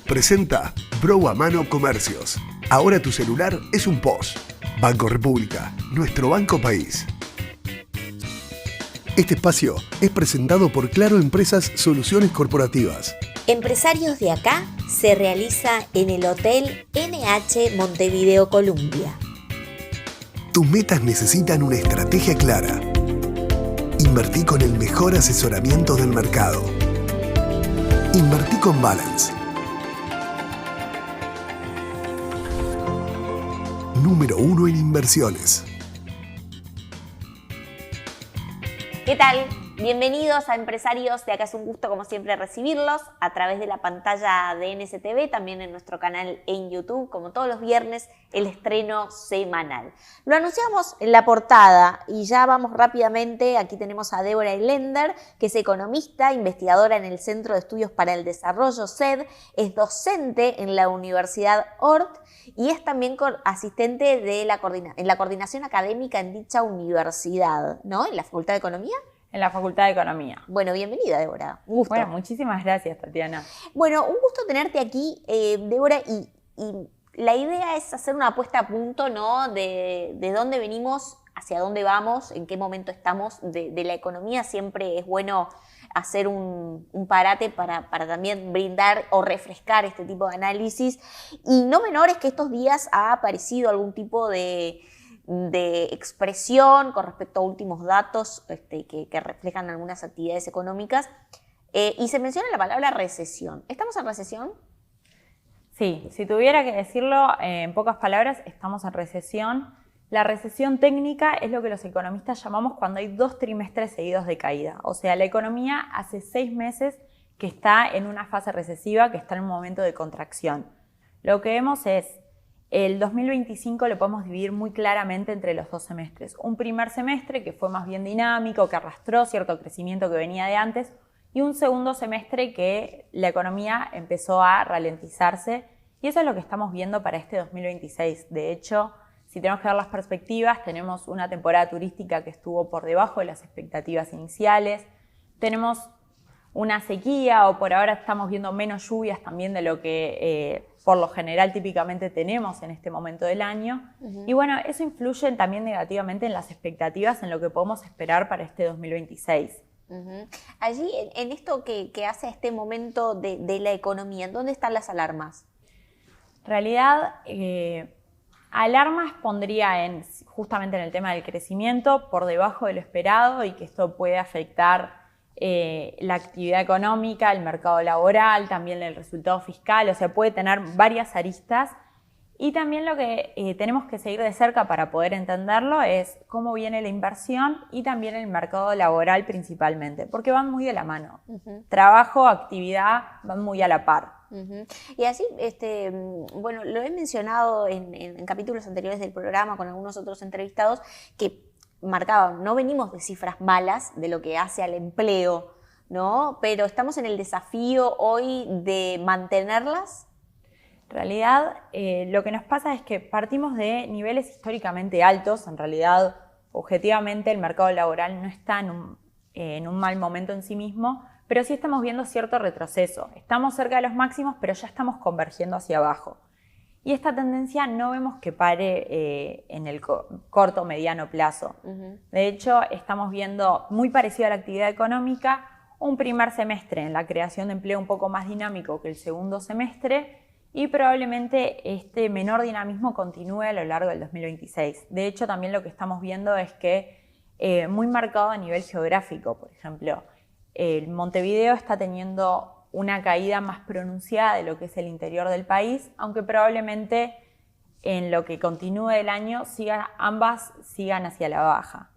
Presenta Bro a Mano Comercios. Ahora tu celular es un POS. Banco República, nuestro banco país. Este espacio es presentado por Claro Empresas Soluciones Corporativas. Empresarios de acá se realiza en el Hotel NH Montevideo Columbia. Tus metas necesitan una estrategia clara. Invertí con el mejor asesoramiento del mercado. Invertí con Balance. Número 1 en inversiones. ¿Qué tal? Bienvenidos a Empresarios de acá, es un gusto como siempre recibirlos a través de la pantalla de NSTV, también en nuestro canal en YouTube, como todos los viernes, el estreno semanal. Lo anunciamos en la portada y ya vamos rápidamente. Aquí tenemos a Débora Elender, que es economista, investigadora en el Centro de Estudios para el Desarrollo CED, es docente en la Universidad Ort y es también asistente de en la coordinación académica en dicha universidad, ¿no? En la Facultad de Economía. En la Facultad de Economía. Bueno, bienvenida, Débora. Un gusto. Bueno, muchísimas gracias, Tatiana. Bueno, un gusto tenerte aquí, Débora, y la idea es hacer una puesta a punto, ¿no? De dónde venimos, hacia dónde vamos, en qué momento estamos de la economía. Siempre es bueno hacer un parate para también brindar o refrescar este tipo de análisis. Y no menor es que estos días ha aparecido algún tipo de expresión con respecto a últimos datos que reflejan algunas actividades económicas y se menciona la palabra recesión. ¿Estamos en recesión? Sí, si tuviera que decirlo en pocas palabras, estamos en recesión. La recesión técnica es lo que los economistas llamamos cuando hay 2 trimestres seguidos de caída. O sea, la economía hace 6 meses que está en una fase recesiva, que está en un momento de contracción. Lo que vemos es el 2025 lo podemos dividir muy claramente entre los 2 semestres. Un primer semestre que fue más bien dinámico, que arrastró cierto crecimiento que venía de antes, y un segundo semestre que la economía empezó a ralentizarse, y eso es lo que estamos viendo para este 2026. De hecho, si tenemos que ver las perspectivas, tenemos una temporada turística que estuvo por debajo de las expectativas iniciales, tenemos una sequía o por ahora estamos viendo menos lluvias también de lo que por lo general típicamente tenemos en este momento del año. Y bueno, eso influye también negativamente en las expectativas, en lo que podemos esperar para este 2026. Allí, en esto que hace este momento de la economía, ¿dónde están las alarmas? En realidad, alarmas pondría justamente en el tema del crecimiento por debajo de lo esperado y que esto puede afectar la actividad económica, el mercado laboral, también el resultado fiscal, o sea, puede tener varias aristas. Y también lo que tenemos que seguir de cerca para poder entenderlo es cómo viene la inversión y también el mercado laboral principalmente, porque van muy de la mano. Trabajo, actividad, van muy a la par. Y así, bueno, lo he mencionado en capítulos anteriores del programa con algunos otros entrevistados que marcaban, no venimos de cifras malas de lo que hace al empleo, ¿no? Pero estamos en el desafío hoy de mantenerlas. En realidad, lo que nos pasa es que partimos de niveles históricamente altos. En realidad, objetivamente, el mercado laboral no está en un mal momento en sí mismo, pero sí estamos viendo cierto retroceso. Estamos cerca de los máximos, pero ya estamos convergiendo hacia abajo. Y esta tendencia no vemos que pare en el corto o mediano plazo. De hecho, estamos viendo, muy parecido a la actividad económica, un primer semestre en la creación de empleo un poco más dinámico que el segundo semestre y probablemente este menor dinamismo continúe a lo largo del 2026. De hecho, también lo que estamos viendo es que muy marcado a nivel geográfico, por ejemplo, el Montevideo está teniendo una caída más pronunciada de lo que es el interior del país, aunque probablemente en lo que continúe el año ambas sigan hacia la baja.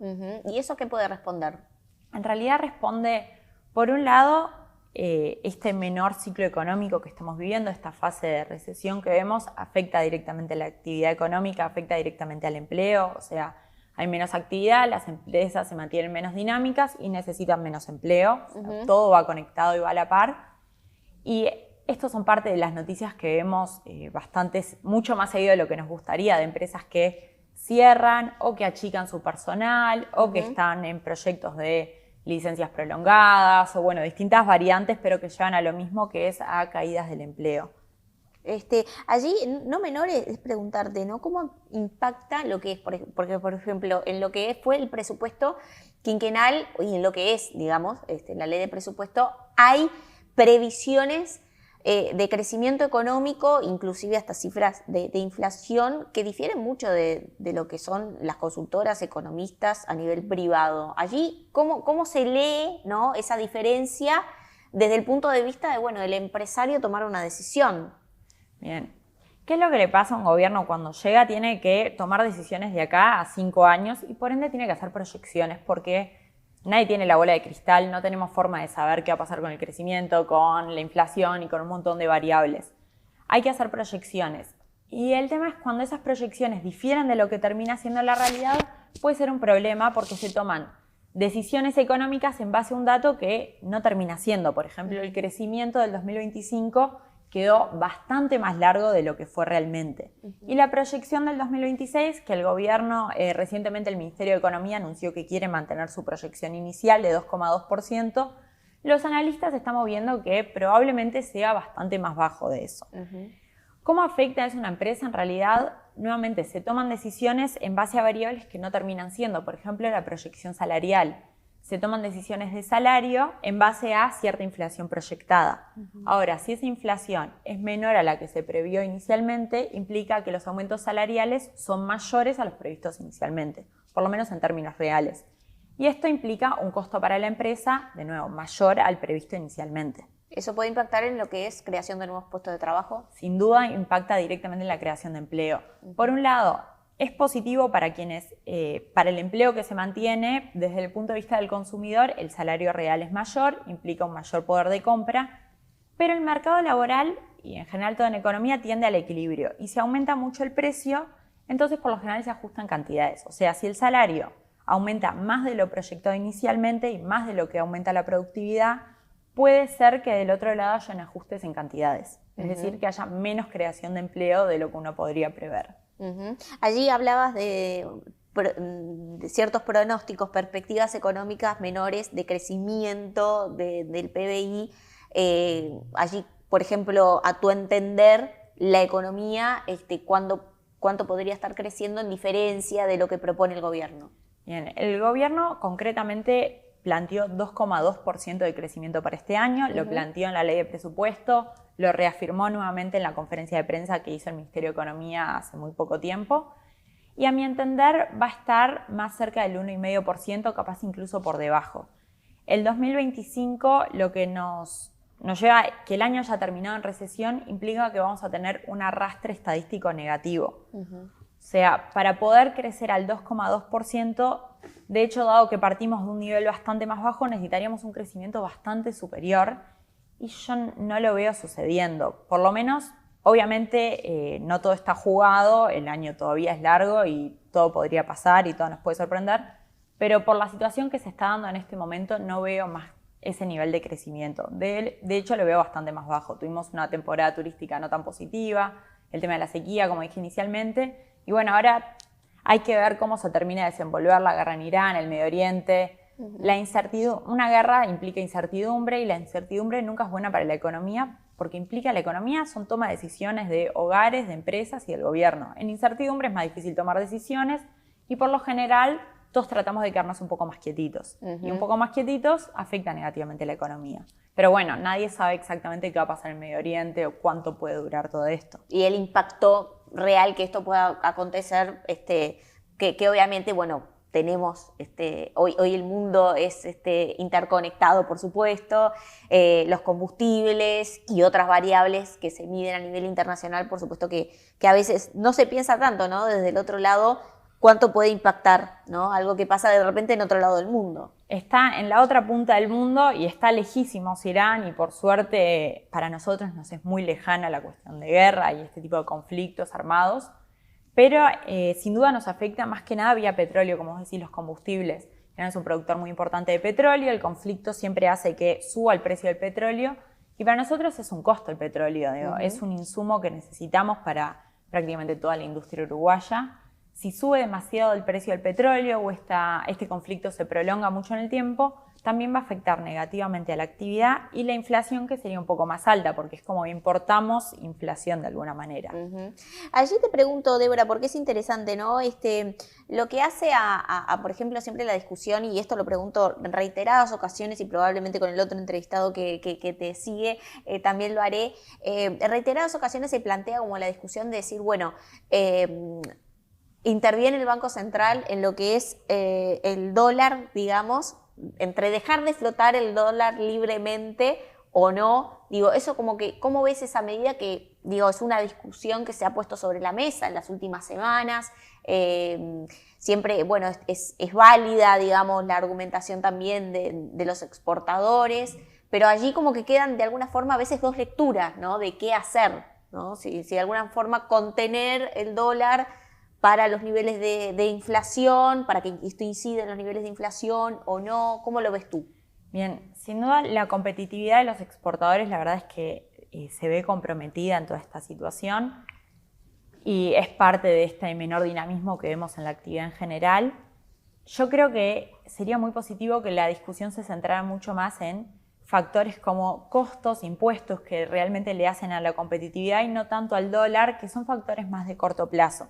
¿Y eso qué puede responder? En realidad responde, por un lado, este menor ciclo económico que estamos viviendo, esta fase de recesión que vemos, afecta directamente a la actividad económica, afecta directamente al empleo, o sea, hay menos actividad, las empresas se mantienen menos dinámicas y necesitan menos empleo. O sea, todo va conectado y va a la par. Y estos son parte de las noticias que vemos mucho más seguido de lo que nos gustaría, de empresas que cierran o que achican su personal o que están en proyectos de licencias prolongadas o bueno, distintas variantes, pero que llevan a lo mismo, que es a caídas del empleo. Allí, no menor es preguntarte, ¿no? ¿Cómo impacta lo que es, porque por ejemplo, en lo que fue el presupuesto quinquenal y en lo que es, digamos, la ley de presupuesto, hay previsiones de crecimiento económico, inclusive hasta cifras de inflación, que difieren mucho de lo que son las consultoras economistas a nivel privado. Allí, ¿cómo se lee, ¿no?, esa diferencia desde el punto de vista de, bueno, del empresario tomar una decisión? Bien. ¿Qué es lo que le pasa a un gobierno cuando llega? Tiene que tomar decisiones de acá a 5 años y por ende tiene que hacer proyecciones porque nadie tiene la bola de cristal, no tenemos forma de saber qué va a pasar con el crecimiento, con la inflación y con un montón de variables. Hay que hacer proyecciones. Y el tema es cuando esas proyecciones difieren de lo que termina siendo la realidad, puede ser un problema porque se toman decisiones económicas en base a un dato que no termina siendo. Por ejemplo, el crecimiento del 2025 quedó bastante más largo de lo que fue realmente. Y la proyección del 2026, que el gobierno, recientemente el Ministerio de Economía anunció que quiere mantener su proyección inicial de 2,2%, los analistas estamos viendo que probablemente sea bastante más bajo de eso. ¿Cómo afecta eso a una empresa? En realidad, nuevamente, se toman decisiones en base a variables que no terminan siendo, por ejemplo, la proyección salarial. Se toman decisiones de salario en base a cierta inflación proyectada. Ahora, si esa inflación es menor a la que se previó inicialmente, implica que los aumentos salariales son mayores a los previstos inicialmente, por lo menos en términos reales. Y esto implica un costo para la empresa, de nuevo, mayor al previsto inicialmente. ¿Eso puede impactar en lo que es creación de nuevos puestos de trabajo? Sin duda impacta directamente en la creación de empleo. Por un lado, es positivo para quienes, para el empleo que se mantiene, desde el punto de vista del consumidor, el salario real es mayor, implica un mayor poder de compra, pero el mercado laboral, y en general toda en economía, tiende al equilibrio. Y si aumenta mucho el precio, entonces por lo general se ajustan cantidades. O sea, si el salario aumenta más de lo proyectado inicialmente y más de lo que aumenta la productividad, puede ser que del otro lado hayan ajustes en cantidades. Es decir, que haya menos creación de empleo de lo que uno podría prever. Allí hablabas de ciertos pronósticos, perspectivas económicas menores de crecimiento del PBI. Allí, por ejemplo, a tu entender, la economía, ¿cuánto podría estar creciendo en diferencia de lo que propone el gobierno? Bien, el gobierno concretamente planteó 2,2% de crecimiento para este año, lo planteó en la ley de presupuesto, lo reafirmó nuevamente en la conferencia de prensa que hizo el Ministerio de Economía hace muy poco tiempo. Y a mi entender va a estar más cerca del 1,5%, capaz incluso por debajo. El 2025, lo que nos lleva que el año haya terminado en recesión, implica que vamos a tener un arrastre estadístico negativo. O sea, para poder crecer al 2,2%, de hecho, dado que partimos de un nivel bastante más bajo, necesitaríamos un crecimiento bastante superior y yo no lo veo sucediendo. Por lo menos, obviamente, no todo está jugado, el año todavía es largo y todo podría pasar y todo nos puede sorprender, pero por la situación que se está dando en este momento no veo más ese nivel de crecimiento. De hecho, lo veo bastante más bajo. Tuvimos una temporada turística no tan positiva, el tema de la sequía, como dije inicialmente, y bueno, ahora hay que ver cómo se termina de desenvolver la guerra en Irán, el Medio Oriente. La incertidumbre, una guerra implica incertidumbre y la incertidumbre nunca es buena para la economía porque implica la economía son toma de decisiones de hogares, de empresas y del gobierno. En incertidumbre es más difícil tomar decisiones y por lo general todos tratamos de quedarnos un poco más quietitos. Y un poco más quietitos afecta negativamente la economía. Pero bueno, nadie sabe exactamente qué va a pasar en el Medio Oriente o cuánto puede durar todo esto. Y el impacto real que esto pueda acontecer, que obviamente, bueno, tenemos, hoy el mundo es interconectado, por supuesto, los combustibles y otras variables que se miden a nivel internacional, por supuesto que a veces no se piensa tanto, ¿no? Desde el otro lado, cuánto puede impactar, ¿no? Algo que pasa de repente en otro lado del mundo. Está en la otra punta del mundo y está lejísimos Irán y por suerte para nosotros nos es muy lejana la cuestión de guerra y este tipo de conflictos armados, pero sin duda nos afecta más que nada vía petróleo, como vos decís, los combustibles. Irán es un productor muy importante de petróleo, el conflicto siempre hace que suba el precio del petróleo y para nosotros es un costo el petróleo, digo, es un insumo que necesitamos para prácticamente toda la industria uruguaya. Si sube demasiado el precio del petróleo o este conflicto se prolonga mucho en el tiempo, también va a afectar negativamente a la actividad y la inflación, que sería un poco más alta, porque es como importamos inflación de alguna manera. Allí te pregunto, Débora, porque es interesante, ¿no? Lo que hace por ejemplo, siempre la discusión, y esto lo pregunto en reiteradas ocasiones y probablemente con el otro entrevistado que te sigue, también lo haré, en reiteradas ocasiones se plantea como la discusión de decir, bueno, interviene el Banco Central en lo que es el dólar, digamos, entre dejar de flotar el dólar libremente o no. Digo, eso como que, ¿cómo ves esa medida que, digo, es una discusión que se ha puesto sobre la mesa en las últimas semanas? Siempre, bueno, es válida, digamos, la argumentación también de los exportadores, pero allí como que quedan de alguna forma a veces dos lecturas, ¿no? De qué hacer, ¿no? Si de alguna forma contener el dólar para los niveles de inflación, para que esto incida en los niveles de inflación o no. ¿Cómo lo ves tú? Bien, sin duda la competitividad de los exportadores, la verdad es que se ve comprometida en toda esta situación y es parte de este menor dinamismo que vemos en la actividad en general. Yo creo que sería muy positivo que la discusión se centrara mucho más en factores como costos, impuestos que realmente le hacen a la competitividad y no tanto al dólar, que son factores más de corto plazo.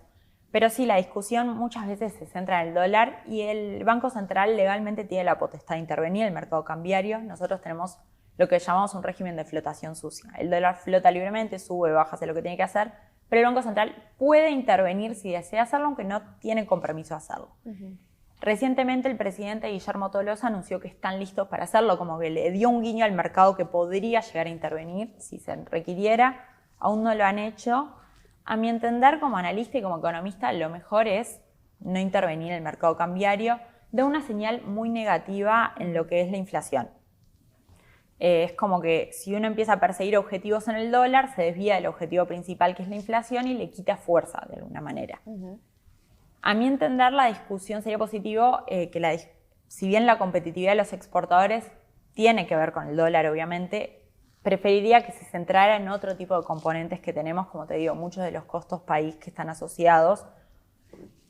Pero sí, la discusión muchas veces se centra en el dólar y el Banco Central legalmente tiene la potestad de intervenir en el mercado cambiario. Nosotros tenemos lo que llamamos un régimen de flotación sucia. El dólar flota libremente, sube, baja, hace lo que tiene que hacer, pero el Banco Central puede intervenir si desea hacerlo, aunque no tiene compromiso de hacerlo. Recientemente el presidente Guillermo Tolosa anunció que están listos para hacerlo, como que le dio un guiño al mercado que podría llegar a intervenir si se requiriera. Aún no lo han hecho. A mi entender, como analista y como economista, lo mejor es no intervenir en el mercado cambiario. Da una señal muy negativa en lo que es la inflación. Es como que si uno empieza a perseguir objetivos en el dólar, se desvía del objetivo principal, que es la inflación, y le quita fuerza de alguna manera. A mi entender, la discusión sería positivo si bien la competitividad de los exportadores tiene que ver con el dólar, obviamente, preferiría que se centrara en otro tipo de componentes que tenemos, como te digo, muchos de los costos país que están asociados,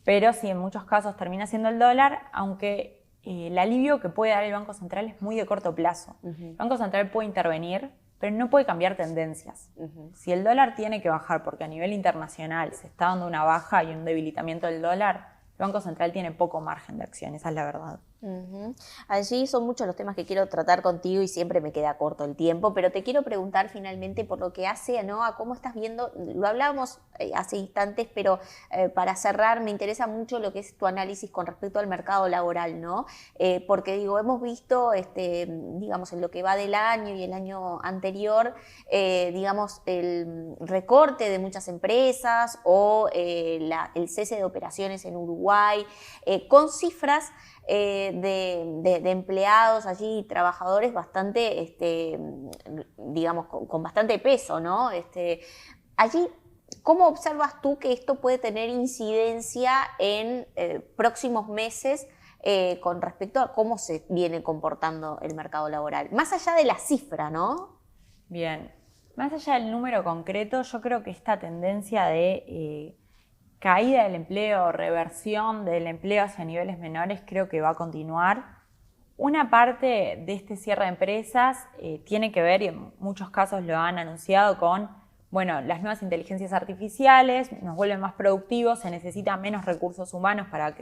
pero sí, en muchos casos termina siendo el dólar, aunque el alivio que puede dar el Banco Central es muy de corto plazo. El Banco Central puede intervenir, pero no puede cambiar tendencias. Si el dólar tiene que bajar porque a nivel internacional se está dando una baja y un debilitamiento del dólar, el Banco Central tiene poco margen de acción, esa es la verdad. Allí son muchos los temas que quiero tratar contigo y siempre me queda corto el tiempo, pero te quiero preguntar finalmente por lo que hace, ¿no?, a cómo estás viendo, lo hablábamos hace instantes, pero para cerrar me interesa mucho lo que es tu análisis con respecto al mercado laboral, ¿no? Porque digo, hemos visto, digamos, en lo que va del año y el año anterior, digamos, el recorte de muchas empresas o el cese de operaciones en Uruguay, con cifras de empleados allí, trabajadores bastante, digamos, con bastante peso, ¿no? Allí, ¿cómo observas tú que esto puede tener incidencia en próximos meses con respecto a cómo se viene comportando el mercado laboral? Más allá de la cifra, ¿no? Bien, más allá del número concreto, yo creo que esta tendencia de caída del empleo, reversión del empleo hacia niveles menores, creo que va a continuar. Una parte de este cierre de empresas tiene que ver, y en muchos casos lo han anunciado, con las nuevas inteligencias artificiales, nos vuelven más productivos, se necesitan menos recursos humanos para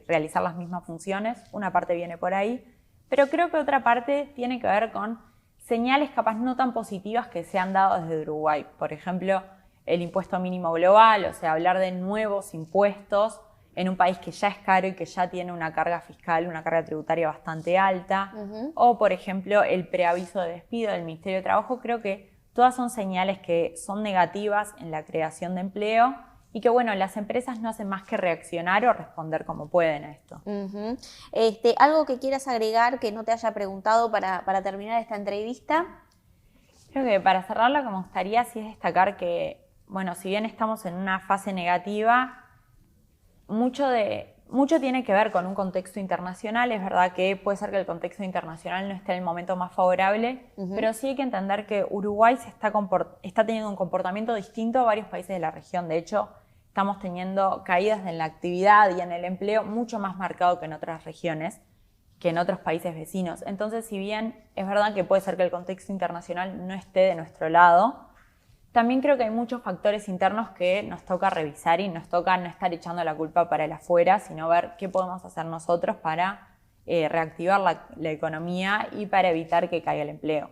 realizar las mismas funciones. Una parte viene por ahí, pero creo que otra parte tiene que ver con señales capaz no tan positivas que se han dado desde Uruguay. Por ejemplo, el impuesto mínimo global, o sea, hablar de nuevos impuestos en un país que ya es caro y que ya tiene una carga fiscal, una carga tributaria bastante alta, o por ejemplo el preaviso de despido del Ministerio de Trabajo. Creo que todas son señales que son negativas en la creación de empleo y que las empresas no hacen más que reaccionar o responder como pueden a esto. ¿Algo que quieras agregar que no te haya preguntado para terminar esta entrevista? Creo que para cerrar lo que me gustaría sí es destacar que si bien estamos en una fase negativa, mucho tiene que ver con un contexto internacional. Es verdad que puede ser que el contexto internacional no esté en el momento más favorable, pero sí hay que entender que Uruguay está teniendo un comportamiento distinto a varios países de la región. De hecho, estamos teniendo caídas en la actividad y en el empleo mucho más marcado que en otras regiones. que en otros países vecinos. Entonces, si bien es verdad que puede ser que el contexto internacional no esté de nuestro lado, también creo que hay muchos factores internos que nos toca revisar y nos toca no estar echando la culpa para el afuera, sino ver qué podemos hacer nosotros para reactivar la economía y para evitar que caiga el empleo.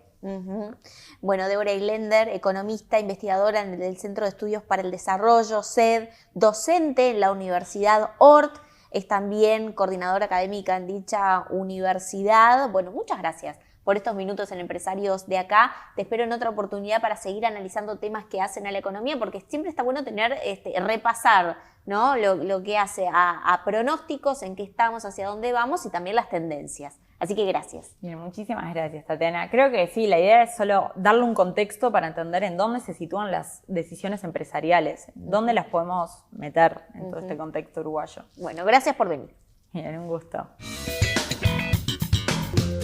Bueno, Débora Iglender, economista, investigadora en el Centro de Estudios para el Desarrollo, CED, docente en la Universidad Ort, es también coordinadora académica en dicha universidad. Bueno, muchas gracias por estos minutos en Empresarios de Acá. Te espero en otra oportunidad para seguir analizando temas que hacen a la economía, porque siempre está bueno tener, repasar, ¿no? lo que hace a pronósticos, en qué estamos, hacia dónde vamos y también las tendencias. Así que gracias. Bien, muchísimas gracias, Tatiana. Creo que sí, la idea es solo darle un contexto para entender en dónde se sitúan las decisiones empresariales, dónde las podemos meter en todo este contexto uruguayo. Bueno, gracias por venir. Bien, un gusto.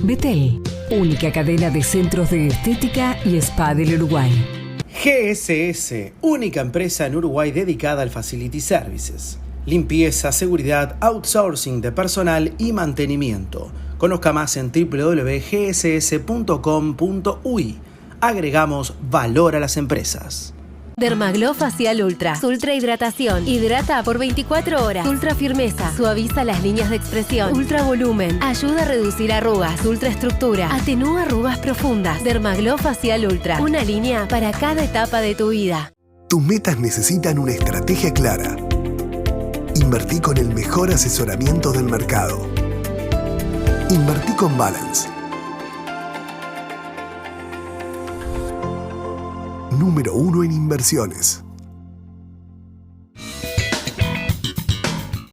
Betel, única cadena de centros de estética y spa del Uruguay. GSS, única empresa en Uruguay dedicada al Facility Services. Limpieza, seguridad, outsourcing de personal y mantenimiento. Conozca más en www.gss.com.uy. Agregamos valor a las empresas. Dermaglow Facial Ultra. Ultra hidratación. Hidrata por 24 horas. Ultra firmeza. Suaviza las líneas de expresión. Ultra volumen. Ayuda a reducir arrugas. Ultra estructura. Atenúa arrugas profundas. Dermaglow Facial Ultra. Una línea para cada etapa de tu vida. Tus metas necesitan una estrategia clara. Invertí con el mejor asesoramiento del mercado. Invertí con Balance. Número 1 en inversiones.